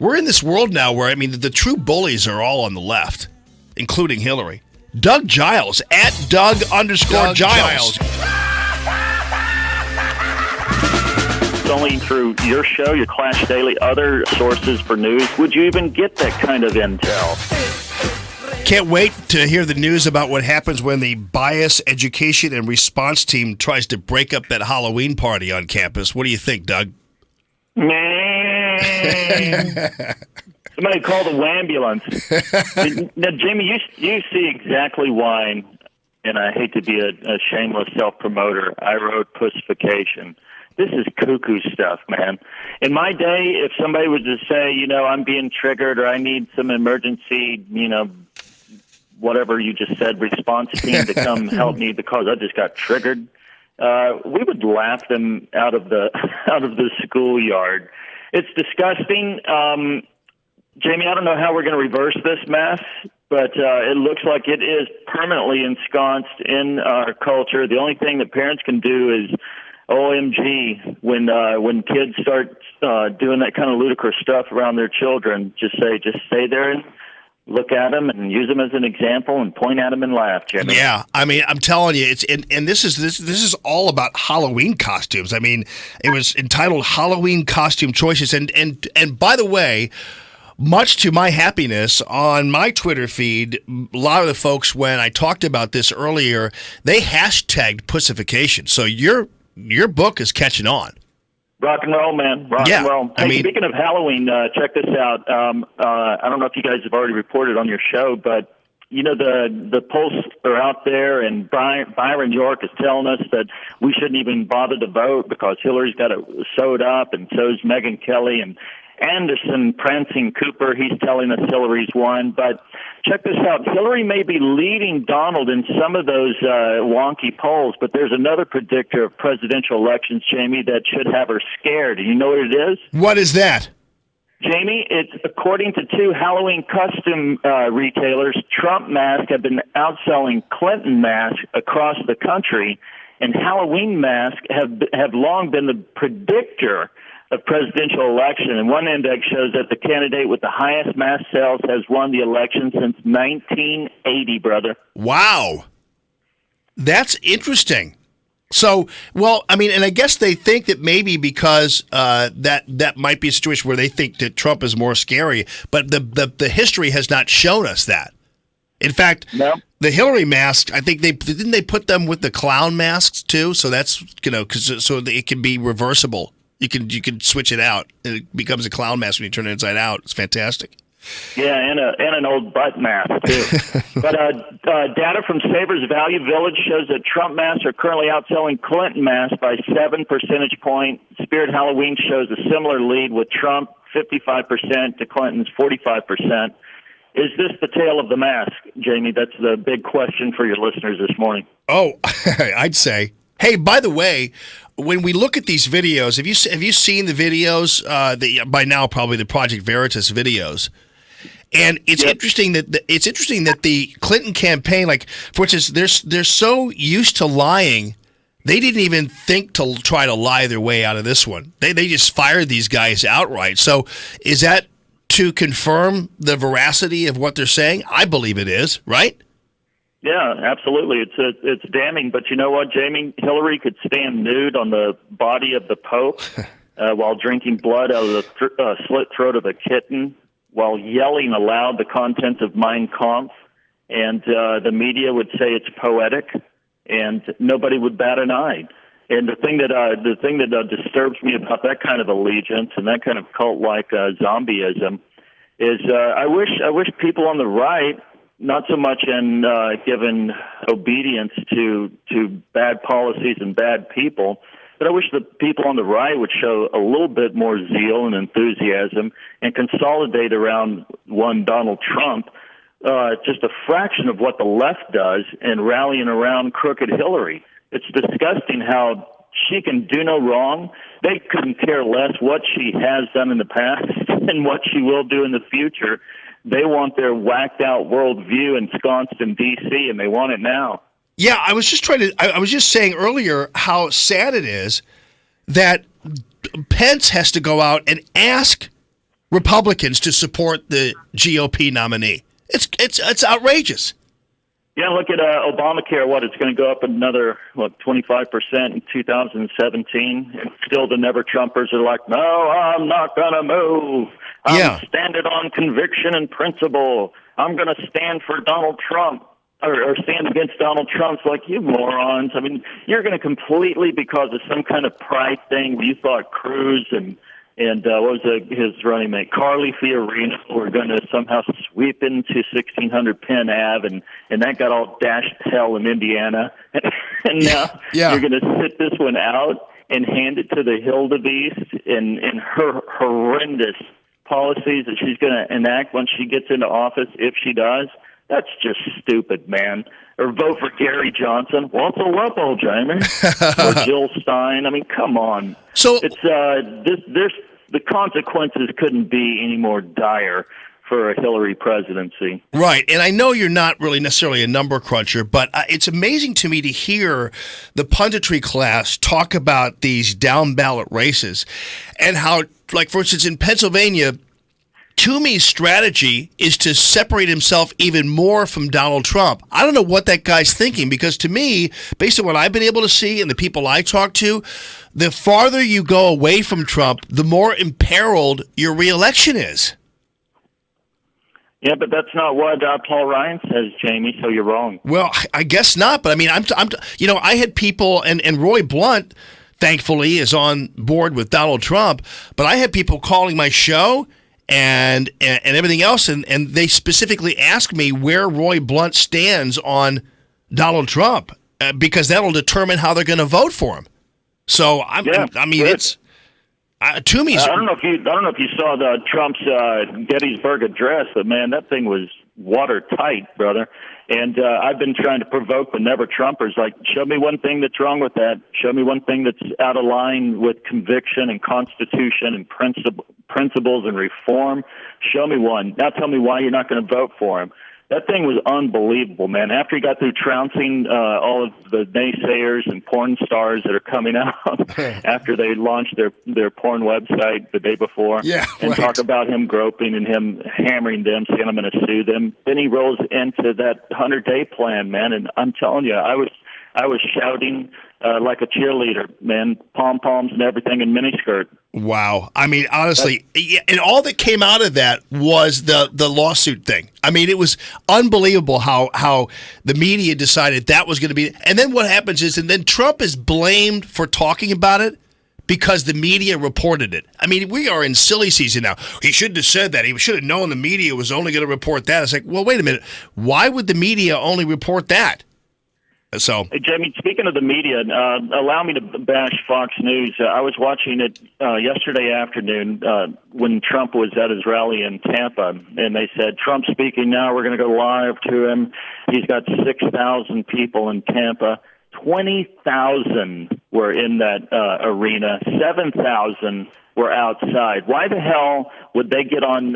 We're in this world now where, the true bullies are all on the left, including Hillary. Doug Giles, at Doug_Giles. It's only through your show, your Clash Daily, other sources for news, would you even get that kind of intel? Can't wait to hear the news about what happens when the bias education and response team tries to break up that Halloween party on campus. What do you think, Doug? Somebody call the wambulance. Now, Jamie, you see exactly why, and I hate to be a shameless self-promoter, I wrote pussification. This is cuckoo stuff, man. In my day, if somebody was to say, I'm being triggered or I need some emergency, whatever you just said, response team to come help me because I just got triggered, we would laugh them out of the schoolyard. It's disgusting. Jamie, I don't know how we're going to reverse this mess, but it looks like it is permanently ensconced in our culture. The only thing that parents can do is OMG when kids start doing that kind of ludicrous stuff around their children. Just stay there and look at them and use them as an example and point at them and laugh, Jimmy. Yeah, I'm telling you, it's and this is all about Halloween costumes. It was entitled Halloween Costume Choices, and by the way, much to my happiness, on my Twitter feed, a lot of the folks, when I talked about this earlier, they hashtagged pussification. So your book is catching on. Rock and roll, man. Rock and roll. Hey, speaking of Halloween, check this out. I don't know if you guys have already reported on your show, but the polls are out there, and Byron York is telling us that we shouldn't even bother to vote because Hillary's got it sewed up, and so's Megyn Kelly, and Anderson Prancing Cooper, he's telling us Hillary's won. But check this out. Hillary may be leading Donald in some of those wonky polls, but there's another predictor of presidential elections, Jamie, that should have her scared. Do you know what it is? What is that? Jamie, it's according to two Halloween custom retailers, Trump masks have been outselling Clinton masks across the country, and Halloween masks have long been the predictor of presidential election. And one index shows that the candidate with the highest mask sales has won the election since 1980, brother. Wow. That's interesting. So, and I guess they think that maybe because that might be a situation where they think that Trump is more scary, but the history has not shown us that. In fact, no. The Hillary mask, I think didn't they put them with the clown masks too? So that's so it can be reversible. You can switch it out, and it becomes a clown mask when you turn it inside out. It's fantastic. Yeah, and an old butt mask, too. But data from Savers Value Village shows that Trump masks are currently outselling Clinton masks by 7 percentage points. Spirit Halloween shows a similar lead with Trump 55% to Clinton's 45%. Is this the tale of the mask, Jamie? That's the big question for your listeners this morning. Oh, I'd say. Hey, by the way, when we look at these videos, have you seen the videos? By now, probably the Project Veritas videos. And it's interesting that the Clinton campaign, like, for instance, they're so used to lying, they didn't even think to try to lie their way out of this one. They just fired these guys outright. So is that to confirm the veracity of what they're saying? I believe it is, right? Yeah, absolutely. It's damning. But you know what, Jamie? Hillary could stand nude on the body of the Pope while drinking blood out of the slit throat of a kitten, while yelling aloud the contents of Mein Kampf, and the media would say it's poetic, and nobody would bat an eye. And the thing that disturbs me about that kind of allegiance and that kind of cult-like zombieism is I wish people on the right, not so much in given obedience to bad policies and bad people, but I wish the people on the right would show a little bit more zeal and enthusiasm and consolidate around one Donald Trump, just a fraction of what the left does, and rallying around crooked Hillary. It's disgusting how she can do no wrong. They couldn't care less what she has done in the past and what she will do in the future. They want their whacked-out worldview ensconced in D.C., and they want it now. Yeah, I was just saying earlier how sad it is that Pence has to go out and ask Republicans to support the GOP nominee. It's outrageous. Yeah, look at Obamacare. It's going to go up another 25% in 2017. And still, the never Trumpers are like, "No, I'm not going to move. I'm standing on conviction and principle. I'm going to stand for Donald Trump or stand against Donald Trump." It's like, you morons. I mean, you're going to completely, because of some kind of pride thing where you thought Cruz and what was his running mate, Carly Fiorina, were going to somehow sweep into 1600 Penn Ave, and that got all dashed to hell in Indiana. And now you're going to sit this one out and hand it to the Hildebeest and her horrendous policies that she's going to enact once she gets into office, if she does. That's just stupid, man. Or vote for Gary Johnson. What's a up, old Jamie? Or Jill Stein. I mean, come on. So it's the consequences couldn't be any more dire for a Hillary presidency. Right, and I know you're not really necessarily a number cruncher, but it's amazing to me to hear the punditry class talk about these down-ballot races and how, like, for instance, in Pennsylvania, Toomey's strategy is to separate himself even more from Donald Trump. I don't know what that guy's thinking, because to me, based on what I've been able to see and the people I talk to, the farther you go away from Trump, the more imperiled your reelection is. Yeah, but that's not what Paul Ryan says, Jamie, so you're wrong. Well, I guess not, but I mean, I had people, and Roy Blunt, thankfully, is on board with Donald Trump, but I had people calling my show and everything else, and they specifically asked me where Roy Blunt stands on Donald Trump, because that'll determine how they're going to vote for him. So it's Toomey's. I don't know if you saw the Trump's Gettysburg Address, but man, that thing was watertight, brother. And I've been trying to provoke the never Trumpers. Like, show me one thing that's wrong with that. Show me one thing that's out of line with conviction and Constitution and principles and reform. Show me one. Now tell me why you're not going to vote for him. That thing was unbelievable, man. After he got through trouncing all of the naysayers and porn stars that are coming out after they launched their porn website the day before, talk about him groping and him hammering them, saying I'm going to sue them. Then he rolls into that 100-day plan, man. And I'm telling you, I was shouting like a cheerleader, man, pom-poms and everything in miniskirt. Wow. I mean, honestly, and all that came out of that was the lawsuit thing. I mean, it was unbelievable how the media decided that was going to be. And then what happens is, and then Trump is blamed for talking about it because the media reported it. I mean, we are in silly season now. He shouldn't have said that. He should have known the media was only going to report that. It's like, well, wait a minute. Why would the media only report that? So, hey, Jamie, speaking of the media, allow me to bash Fox News. I was watching it yesterday afternoon when Trump was at his rally in Tampa, and they said, Trump's speaking now. We're going to go live to him. He's got 6,000 people in Tampa. 20,000 were in that arena. 7,000 were outside. Why the hell would they get on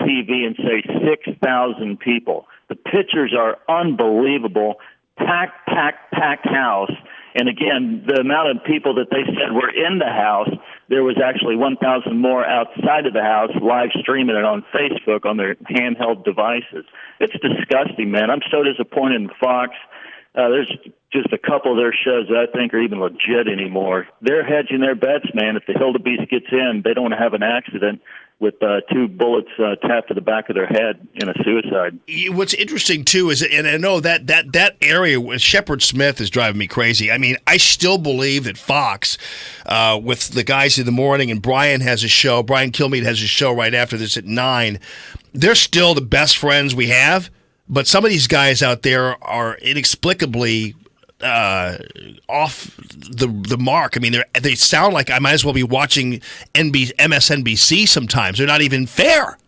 TV and say 6,000 people? The pictures are unbelievable. Packed house. And again, the amount of people that they said were in the house, there was actually 1,000 more outside of the house live streaming it on Facebook on their handheld devices. It's disgusting, man. I'm so disappointed in Fox. There's just a couple of their shows that I think are even legit anymore. They're hedging their bets, man. If the Hildebeest gets in, they don't want to have an accident with 2 bullets tapped to the back of their head in a suicide. What's interesting, too, is, and I know that area with Shepard Smith is driving me crazy. I mean, I still believe that Fox, with the guys in the morning, and Brian Kilmeade has a show right after this at 9, they're still the best friends we have, but some of these guys out there are inexplicably off the mark. I mean, they sound like I might as well be watching MSNBC sometimes. They're not even fair.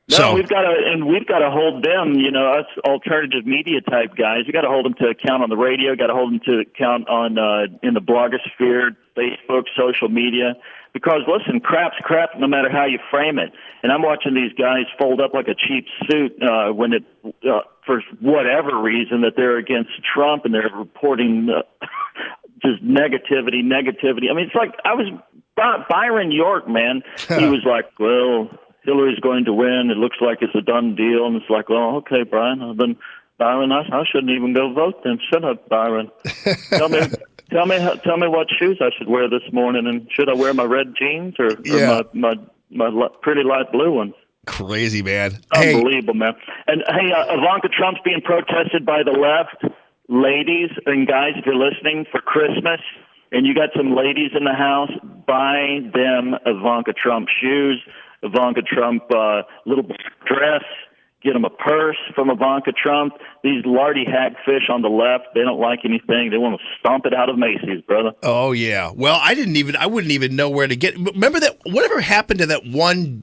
No, so we've got to hold them, us alternative media type guys. We got to hold them to account on the radio. Got to hold them to account on in the blogosphere, Facebook, social media. Because listen, crap's crap no matter how you frame it. And I'm watching these guys fold up like a cheap suit when it, for whatever reason, that they're against Trump and they're reporting just negativity. I mean, it's like I was Byron York, man. He was like, well, Hillary's going to win. It looks like it's a done deal. And it's like, well, okay, Brian. Then Byron, I shouldn't even go vote then, should I, Byron? Tell me what shoes I should wear this morning, and should I wear my red jeans or my pretty light blue ones? Crazy, man. Unbelievable, man. And hey, Ivanka Trump's being protested by the left. Ladies and guys, if you're listening, for Christmas, and you got some ladies in the house, buy them Ivanka Trump shoes, Ivanka Trump little dress. Get them a purse from Ivanka Trump. These lardy hackfish on the left, they don't like anything. They want to stomp it out of Macy's, brother. Oh, yeah. Well, I wouldn't even know where to get. Remember that, whatever happened to that one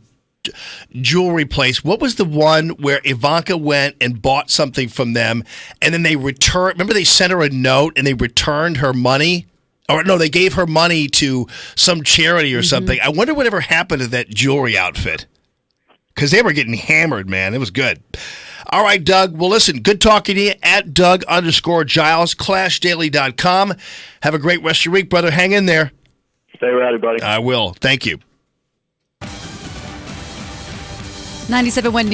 jewelry place? What was the one where Ivanka went and bought something from them, and then they returned? Remember they sent her a note and they returned her money? Or no, they gave her money to some charity or something. I wonder whatever happened to that jewelry outfit. Because they were getting hammered, man. It was good. All right, Doug. Well, listen, good talking to you at Doug_Giles, ClashDaily.com. Have a great rest of your week, brother. Hang in there. Stay ready, buddy. I will. Thank you. 97.1